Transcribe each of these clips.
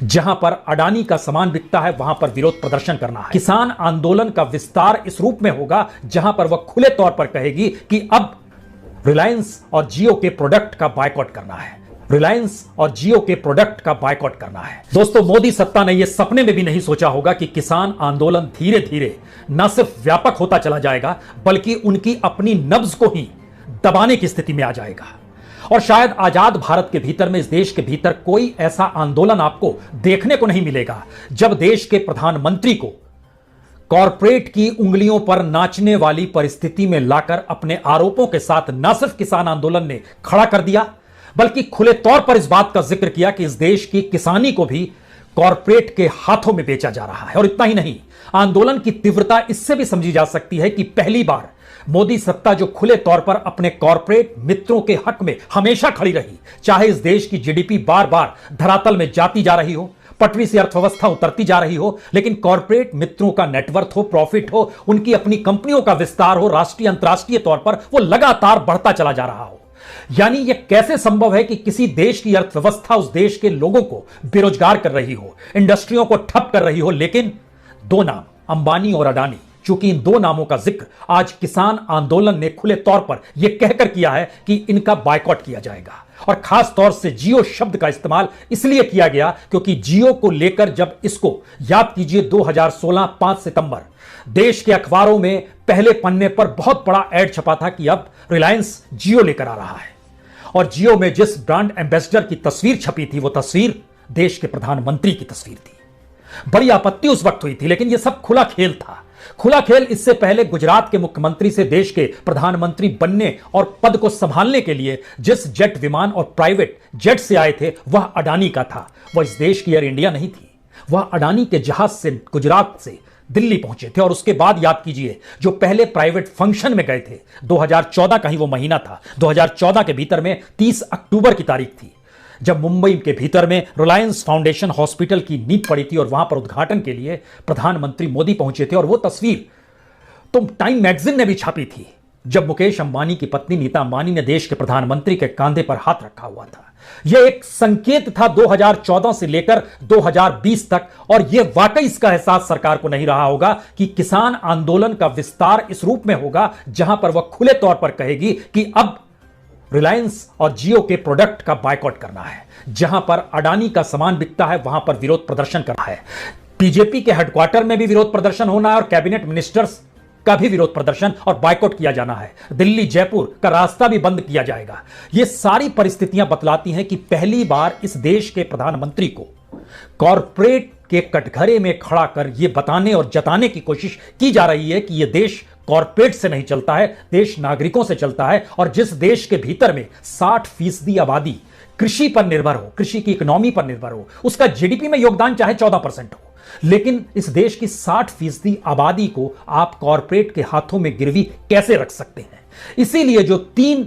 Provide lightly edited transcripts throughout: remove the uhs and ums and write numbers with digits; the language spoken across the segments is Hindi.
जहां पर अडानी का सामान बिकता है वहां पर विरोध प्रदर्शन करना है। किसान आंदोलन का विस्तार इस रूप में होगा जहां पर वह खुले तौर पर कहेगी कि अब रिलायंस और जियो के प्रोडक्ट का बायकॉट करना है। रिलायंस और जियो के प्रोडक्ट का बायकॉट करना है। दोस्तों, मोदी सत्ता ने यह सपने में भी नहीं सोचा होगा कि किसान आंदोलन धीरे धीरे न सिर्फ व्यापक होता चला जाएगा बल्कि उनकी अपनी नब्ज को ही दबाने की स्थिति में आ जाएगा। और शायद आजाद भारत के भीतर में, इस देश के भीतर कोई ऐसा आंदोलन आपको देखने को नहीं मिलेगा जब देश के प्रधानमंत्री को कॉरपोरेट की उंगलियों पर नाचने वाली परिस्थिति में लाकर अपने आरोपों के साथ न सिर्फ किसान आंदोलन ने खड़ा कर दिया बल्कि खुले तौर पर इस बात का जिक्र किया कि इस देश की किसानी को भी कॉरपोरेट के हाथों में बेचा जा रहा है। और इतना ही नहीं, आंदोलन की तीव्रता इससे भी समझी जा सकती है कि पहली बार मोदी सत्ता जो खुले तौर पर अपने कॉरपोरेट मित्रों के हक में हमेशा खड़ी रही, चाहे इस देश की जीडीपी बार बार धरातल में जाती जा रही हो, पटरी से अर्थव्यवस्था उतरती जा रही हो, लेकिन कॉरपोरेट मित्रों का नेटवर्थ हो, प्रॉफिट हो, उनकी अपनी कंपनियों का विस्तार हो, राष्ट्रीय अंतरराष्ट्रीय तौर पर वो लगातार बढ़ता चला जा रहा हो। यानी यह कैसे संभव है कि किसी देश की अर्थव्यवस्था उस देश के लोगों को बेरोजगार कर रही हो, इंडस्ट्रियों को ठप कर रही हो, लेकिन दो नाम, अंबानी और अडानी, चूंकि इन दो नामों का जिक्र आज किसान आंदोलन ने खुले तौर पर यह कहकर किया है कि इनका बायकॉट किया जाएगा। और खास तौर से जियो शब्द का इस्तेमाल इसलिए किया गया क्योंकि जियो को लेकर, जब इसको याद कीजिए 2016 5 सितंबर देश के अखबारों में पहले पन्ने पर बहुत बड़ा एड छपा था कि अब रिलायंस जियो लेकर आ रहा है। और जियो में जिस ब्रांड एम्बेसडर की तस्वीर छपी थी वो तस्वीर देश के प्रधानमंत्री की तस्वीर थी। बड़ी आपत्ति उस वक्त हुई थी, लेकिन यह सब खुला खेल था। खुला खेल इससे पहले गुजरात के मुख्यमंत्री से देश के प्रधानमंत्री बनने और पद को संभालने के लिए जिस जेट विमान और प्राइवेट जेट से आए थे वह अडानी का था। वह इस देश की एयर इंडिया नहीं थी। वह अडानी के जहाज से गुजरात से दिल्ली पहुंचे थे। और उसके बाद याद कीजिए, जो पहले प्राइवेट फंक्शन में गए थे, 2014 का ही वो महीना था। 2014 के भीतर में 30 अक्टूबर की तारीख थी जब मुंबई के भीतर में रिलायंस फाउंडेशन हॉस्पिटल की नींव पड़ी थी और वहां पर उद्घाटन के लिए प्रधानमंत्री मोदी पहुंचे थे। और वो तस्वीर तो टाइम मैगजीन ने भी छापी थी जब मुकेश अंबानी की पत्नी नीता अंबानी ने देश के प्रधानमंत्री के कंधे पर हाथ रखा हुआ था। यह एक संकेत था 2014 से लेकर 2020 तक। और यह वाकई इसका एहसास सरकार को नहीं रहा होगा कि किसान आंदोलन का विस्तार इस रूप में होगा जहां पर वह खुले तौर पर कहेगी कि अब रिलायंस और जियो के प्रोडक्ट का बायकॉट करना है। जहां पर अडानी का सामान बिकता है वहां पर विरोध प्रदर्शन करना है। बीजेपी के हेडक्वार्टर में भी विरोध प्रदर्शन होना है और कैबिनेट मिनिस्टर्स का भी विरोध प्रदर्शन और बायकॉट किया जाना है। दिल्ली जयपुर का रास्ता भी बंद किया जाएगा। यह सारी परिस्थितियां बतलाती हैं कि पहली बार इस देश के प्रधानमंत्री को कॉरपोरेट के कटघरे में खड़ा कर यह बताने और जताने की कोशिश की जा रही है कि यह देश कॉरपोरेट से नहीं चलता है, देश नागरिकों से चलता है। और जिस देश के भीतर में 60% आबादी कृषि पर निर्भर हो, कृषि की इकोनॉमी पर निर्भर हो, उसका जीडीपी में योगदान चाहे 14% हो, लेकिन इस देश की 60% आबादी को आप कॉरपोरेट के हाथों में गिरवी कैसे रख सकते हैं? इसीलिए जो 3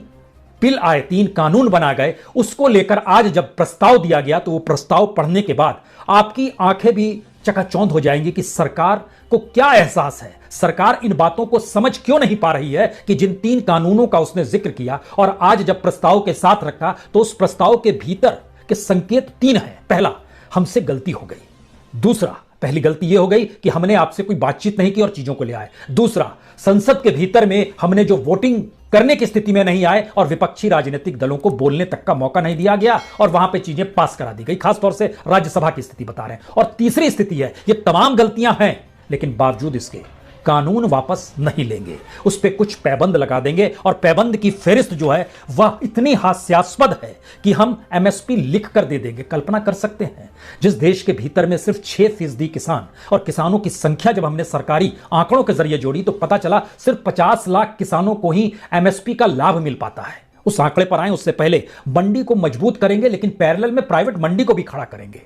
बिल आए, 3 कानून बना गए, उसको लेकर आज जब प्रस्ताव दिया गया तो वो प्रस्ताव पढ़ने के बाद आपकी आंखें भी चकाचौंध हो जाएंगी कि सरकार को क्या एहसास है, सरकार इन बातों को समझ क्यों नहीं पा रही है कि जिन 3 कानूनों का उसने जिक्र किया और आज जब प्रस्ताव के साथ रखा तो उस प्रस्ताव के भीतर के संकेत 3 हैं। पहला, हमसे गलती हो गई। दूसरा, पहली गलती यह हो गई कि हमने आपसे कोई बातचीत नहीं की और चीजों को ले आए। दूसरा, संसद के भीतर में हमने जो वोटिंग करने की स्थिति में नहीं आए और विपक्षी राजनीतिक दलों को बोलने तक का मौका नहीं दिया गया और वहां पे चीजें पास करा दी गई। खासतौर से राज्यसभा की स्थिति बता रहे हैं। और तीसरी स्थिति है, ये तमाम गलतियां हैं लेकिन बावजूद इसके कानून वापस नहीं लेंगे, उस पर कुछ पैबंद लगा देंगे। और पैबंद की फेरिस्त जो है वह इतनी हास्यास्पद है कि हम एमएसपी लिख कर दे देंगे। कल्पना कर सकते हैं, जिस देश के भीतर में सिर्फ 6% किसान और किसानों की संख्या जब हमने सरकारी आंकड़ों के जरिए जोड़ी तो पता चला सिर्फ 50 लाख किसानों को ही एमएसपी का लाभ मिल पाता है। उस आंकड़े पर आए उससे पहले मंडी को मजबूत करेंगे, लेकिन पैरेलल में प्राइवेट मंडी को भी खड़ा करेंगे।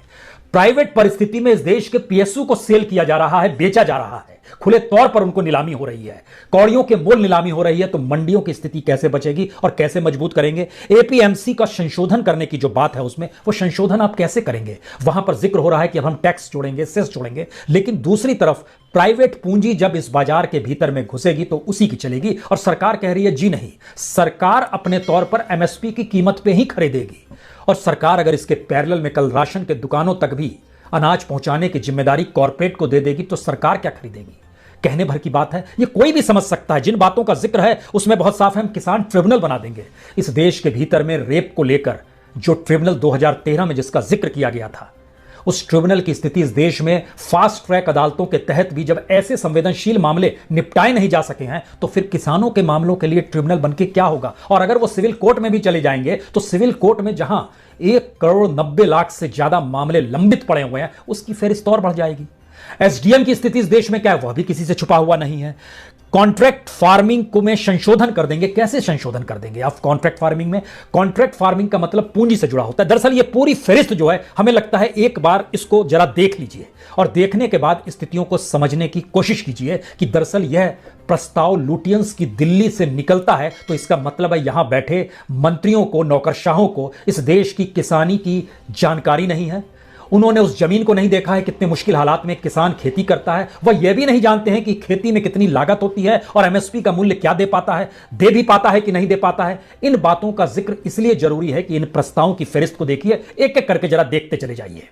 प्राइवेट परिस्थिति में इस देश के पीएसयू को सेल किया जा रहा है, बेचा जा रहा है, खुले तौर पर उनको नीलामी हो रही है, कौड़ियों के मोल नीलामी हो रही है। तो मंडियों की स्थिति कैसे बचेगी और कैसे मजबूत करेंगे? एपीएमसी का संशोधन करने की जो बात है उसमें वो संशोधन आप कैसे करेंगे? वहां पर जिक्र हो रहा है कि अब हम टैक्स जोड़ेंगे, सेस जोड़ेंगे, लेकिन दूसरी तरफ प्राइवेट पूंजी जब इस बाजार के भीतर में घुसेगी तो उसी की चलेगी। और सरकार कह रही है जी नहीं, सरकार अपने तौर पर एमएसपी की कीमत पे ही खरीदेगी। और सरकार अगर इसके पैरेलल में कल राशन के दुकानों तक भी अनाज पहुंचाने की जिम्मेदारी कॉर्पोरेट को दे देगी तो सरकार क्या खरीदेगी? कहने भर की बात है, ये कोई भी समझ सकता है। जिन बातों का जिक्र है उसमें बहुत साफ है, हम किसान ट्रिब्यूनल बना देंगे। इस देश के भीतर में रेप को लेकर जो ट्रिब्यूनल 2013 में जिसका जिक्र किया गया था, उस ट्रिब्यूनल की स्थिति इस देश में फास्ट ट्रैक अदालतों के तहत भी जब ऐसे संवेदनशील मामले निपटाए नहीं जा सके हैं, तो फिर किसानों के मामलों के लिए ट्रिब्यूनल बनके क्या होगा? और अगर वो सिविल कोर्ट में भी चले जाएंगे तो सिविल कोर्ट में जहां 1,90,00,000 से ज्यादा मामले लंबित पड़े हुए हैं, उसकी फेरिस्त और बढ़ जाएगी। एसडीएम की स्थिति इस देश में क्या है, वह भी किसी से छुपा हुआ नहीं है। कॉन्ट्रैक्ट फार्मिंग को में संशोधन कर देंगे। कैसे संशोधन कर देंगे आप कॉन्ट्रैक्ट फार्मिंग में? कॉन्ट्रैक्ट फार्मिंग का मतलब पूंजी से जुड़ा होता है। दरअसल ये पूरी फेरिस्त जो है, हमें लगता है एक बार इसको जरा देख लीजिए और देखने के बाद स्थितियों को समझने की कोशिश कीजिए कि दरअसल यह प्रस्ताव लुटियंस की दिल्ली से निकलता है तो इसका मतलब है यहां बैठे मंत्रियों को, नौकरशाहों को इस देश की किसानी की जानकारी नहीं है। उन्होंने उस जमीन को नहीं देखा है, कितने मुश्किल हालात में किसान खेती करता है। वह यह भी नहीं जानते हैं कि खेती में कितनी लागत होती है और एमएसपी का मूल्य क्या दे पाता है, दे भी पाता है कि नहीं दे पाता है। इन बातों का जिक्र इसलिए जरूरी है कि इन प्रस्तावों की फेरिस्त को देखिए, एक एक करके जरा देखते चले जाइए।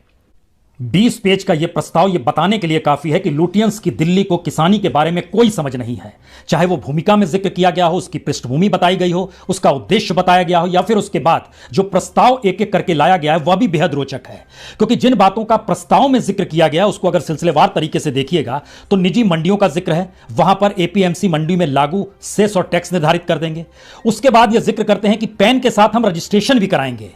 20 पेज का यह प्रस्ताव यह बताने के लिए काफी है कि लुटियंस की दिल्ली को किसानी के बारे में कोई समझ नहीं है। चाहे वो भूमिका में जिक्र किया गया हो, उसकी पृष्ठभूमि बताई गई हो, उसका उद्देश्य बताया गया हो, या फिर उसके बाद जो प्रस्ताव एक एक करके लाया गया है वह भी बेहद रोचक है। क्योंकि जिन बातों का प्रस्ताव में जिक्र किया गया उसको अगर सिलसिलेवार तरीके से देखिएगा तो निजी मंडियों का जिक्र है, वहां पर एपीएमसी मंडी में लागू सेस और टैक्स निर्धारित कर देंगे। उसके बाद यह जिक्र करते हैं कि पैन के साथ हम रजिस्ट्रेशन भी कराएंगे।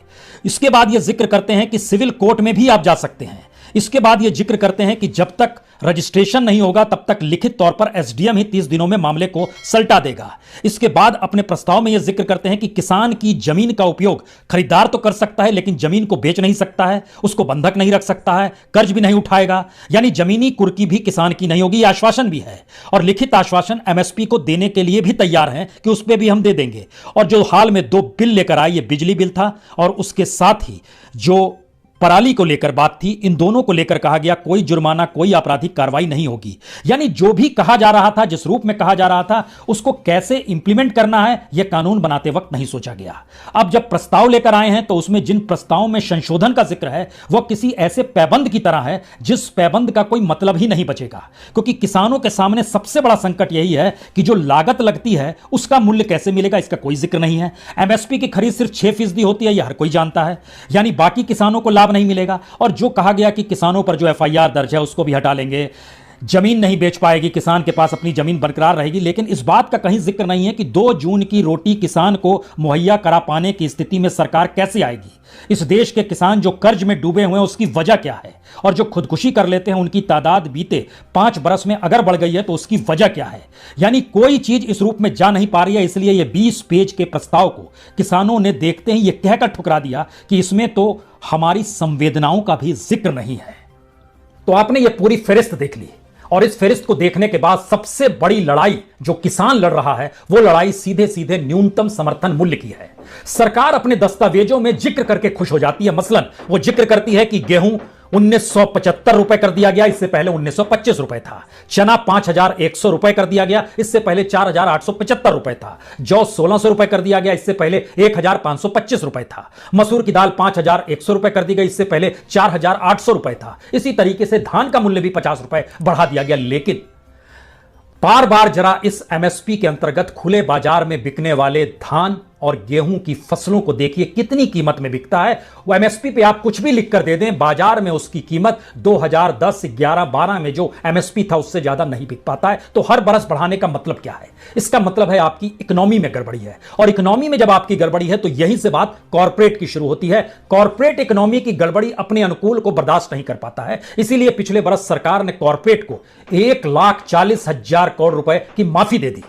इसके बाद यह जिक्र करते हैं कि सिविल कोर्ट में भी आप जा सकते हैं। इसके बाद यह जिक्र करते हैं कि जब तक रजिस्ट्रेशन नहीं होगा तब तक लिखित तौर पर एसडीएम ही 30 दिनों में मामले को सल्टा देगा। इसके बाद अपने प्रस्ताव में यह जिक्र करते हैं कि किसान की जमीन का उपयोग खरीदार तो कर सकता है लेकिन जमीन को बेच नहीं सकता है, उसको बंधक नहीं रख सकता है, कर्ज भी नहीं उठाएगा, यानी जमीनी कुर्की भी किसान की नहीं होगी। आश्वासन भी है और लिखित आश्वासन एमएसपी को देने के लिए भी तैयार हैं कि उस पर भी हम दे देंगे। और जो हाल में 2 बिल लेकर आए, ये बिजली बिल था और उसके साथ ही जो पराली को लेकर बात थी, इन दोनों को लेकर कहा गया कोई जुर्माना, कोई आपराधिक कार्रवाई नहीं होगी। यानी जो भी कहा जा रहा था, जिस रूप में कहा जा रहा था, उसको कैसे इंप्लीमेंट करना है यह कानून बनाते वक्त नहीं सोचा गया। अब जब प्रस्ताव लेकर आए हैं तो उसमें जिन प्रस्तावों में संशोधन का जिक्र है वह किसी ऐसे पैबंद की तरह है जिस पैबंद का कोई मतलब ही नहीं बचेगा। क्योंकि किसानों के सामने सबसे बड़ा संकट यही है कि जो लागत लगती है उसका मूल्य कैसे मिलेगा, इसका कोई जिक्र नहीं है। एमएसपी की खरीद सिर्फ 6% होती है, यह हर कोई जानता है, यानी बाकी किसानों को नहीं मिलेगा। और जो कहा गया कि किसानों पर जो एफआईआर दर्ज है उसको भी हटा लेंगे, जमीन नहीं बेच पाएगी, किसान के पास अपनी जमीन बरकरार रहेगी। लेकिन इस बात का कहीं जिक्र नहीं है कि 2 जून की रोटी किसान को मुहैया करा पाने की स्थिति में सरकार कैसे आएगी। इस देश के किसान जो कर्ज में डूबे हुए हैं उसकी वजह क्या है, और जो खुदकुशी कर लेते हैं उनकी तादाद बीते 5 बरस में अगर बढ़ गई है तो उसकी वजह क्या है। यानी कोई चीज इस रूप में जा नहीं पा रही है। इसलिए यह 20 पेज के प्रस्ताव को किसानों ने देखते ही यह कहकर ठुकरा दिया कि इसमें तो हमारी संवेदनाओं का भी जिक्र नहीं है। तो आपने यह पूरी फेरिस्त देख ली और इस फेरिस्त को देखने के बाद सबसे बड़ी लड़ाई जो किसान लड़ रहा है वो लड़ाई सीधे सीधे न्यूनतम समर्थन मूल्य की है। सरकार अपने दस्तावेजों में जिक्र करके खुश हो जाती है। मसलन वो जिक्र करती है कि गेहूं 1975 रुपए कर दिया गया, इससे पहले 1925 रुपए था। चना 5100 रुपए कर दिया गया, इससे पहले 4875 रुपए था। जौ 1600 रुपए कर दिया गया, इससे पहले 1525 रुपए था। मसूर की दाल 5100 रुपए कर दी गई, इससे पहले 4800 रुपए था। इसी तरीके से धान का मूल्य भी 50 रुपए बढ़ा दिया गया। लेकिन बार बार जरा इस एमएसपी के अंतर्गत खुले बाजार में बिकने वाले धान और गेहूं की फसलों को देखिए कितनी कीमत में बिकता है। वो एमएसपी पे आप कुछ भी लिख कर दे दें, बाजार में उसकी कीमत 2010, 11, 12 में जो एमएसपी था उससे ज्यादा नहीं बिक पाता है। तो हर बरस बढ़ाने का मतलब क्या है? इसका मतलब है आपकी इकोनॉमी में गड़बड़ी है, और इकोनॉमी में जब आपकी गड़बड़ी है तो यहीं से बात कॉर्पोरेट की शुरू होती है। कॉर्पोरेट इकोनॉमी की गड़बड़ी अपने अनुकूल को बर्दाश्त नहीं कर पाता है। इसीलिए पिछले बरस सरकार ने कॉर्पोरेट को 1,40,000 करोड़ रुपए की माफी दे दी।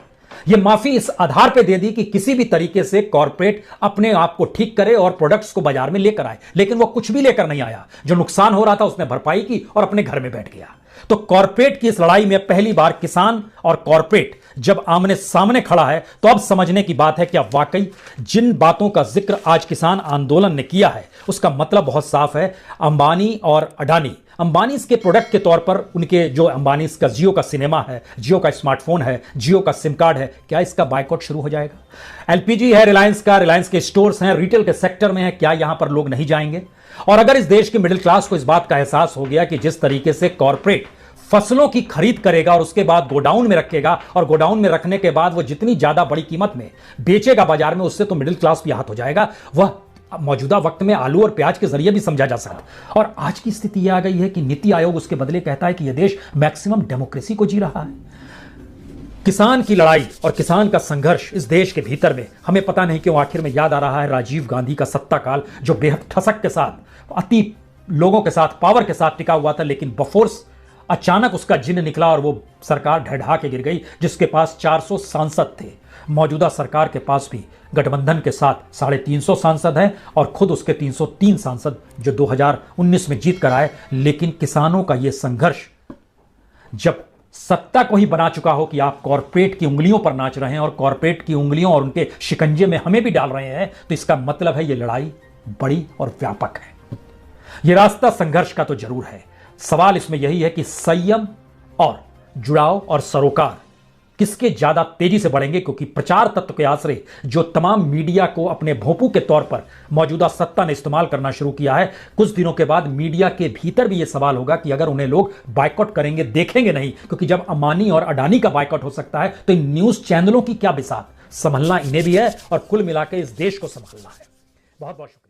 यह माफी इस आधार पर दे दी कि किसी भी तरीके से कॉर्पोरेट अपने आप को ठीक करे और प्रोडक्ट्स को बाजार में लेकर आए। लेकिन वो कुछ भी लेकर नहीं आया। जो नुकसान हो रहा था उसने भरपाई की और अपने घर में बैठ गया। तो कॉर्पोरेट की इस लड़ाई में पहली बार किसान और कॉर्पोरेट जब आमने सामने खड़ा है तो अब समझने की बात है कि अब वाकई जिन बातों का जिक्र आज किसान आंदोलन ने किया है उसका मतलब बहुत साफ है। अंबानी और अडानी, अंबानी इसके प्रोडक्ट के तौर पर उनके जो अंबानी का जियो का सिनेमा है, जियो का स्मार्टफोन है, जियो का सिम कार्ड है, क्या इसका बायकॉट शुरू हो जाएगा? एलपीजी है रिलायंस का, रिलायंस के स्टोर्स हैं, रिटेल के सेक्टर में है, क्या यहां पर लोग नहीं जाएंगे? और अगर इस देश के मिडिल क्लास को इस बात का एहसास हो गया कि जिस तरीके से कॉर्पोरेट फसलों की खरीद करेगा और उसके बाद गोडाउन में रखेगा और गोडाउन में रखने के बाद वो जितनी ज्यादा बड़ी कीमत में बेचेगा बाजार में, उससे तो मिडिल क्लास भी आहत हो जाएगा। वह मौजूदा वक्त में आलू और प्याज के जरिए भी समझा जा सकता। और आज की स्थिति यह आ गई है कि नीति आयोग उसके बदले कहता है कि यह देश मैक्सिमम डेमोक्रेसी को जी रहा है। किसान की लड़ाई और किसान का संघर्ष इस देश के भीतर में हमें पता नहीं क्यों आखिर में याद आ रहा है राजीव गांधी का सत्ता काल, जो बेहद ठसक के साथ, अति लोगों के साथ, पावर के साथ टिका हुआ था, लेकिन बफोर्स अचानक उसका जिन्न निकला और वो सरकार ढह के गिर गई, जिसके पास 400 सांसद थे। मौजूदा सरकार के पास भी गठबंधन के साथ 350 सांसद हैं और खुद उसके 303 सांसद जो 2019 में जीत कर आए। लेकिन किसानों का यह संघर्ष जब सत्ता को ही बना चुका हो कि आप कॉर्पोरेट की उंगलियों पर नाच रहे हैं और कॉर्पोरेट की उंगलियों और उनके शिकंजे में हमें भी डाल रहे हैं, तो इसका मतलब है यह लड़ाई बड़ी और व्यापक है। यह रास्ता संघर्ष का तो जरूर है। सवाल इसमें यही है कि संयम और जुड़ाव और सरोकार किसके ज्यादा तेजी से बढ़ेंगे, क्योंकि प्रचार तत्व के आश्रय जो तमाम मीडिया को अपने भोंपू के तौर पर मौजूदा सत्ता ने इस्तेमाल करना शुरू किया है, कुछ दिनों के बाद मीडिया के भीतर भी यह सवाल होगा कि अगर उन्हें लोग बायकॉट करेंगे, देखेंगे नहीं, क्योंकि जब अंबानी और अडानी का बायकॉट हो सकता है तो इन न्यूज चैनलों की क्या बिसात। संभलना इन्हें भी है और कुल मिलाकर इस देश को संभालना है। बहुत बहुत शुक्रिया।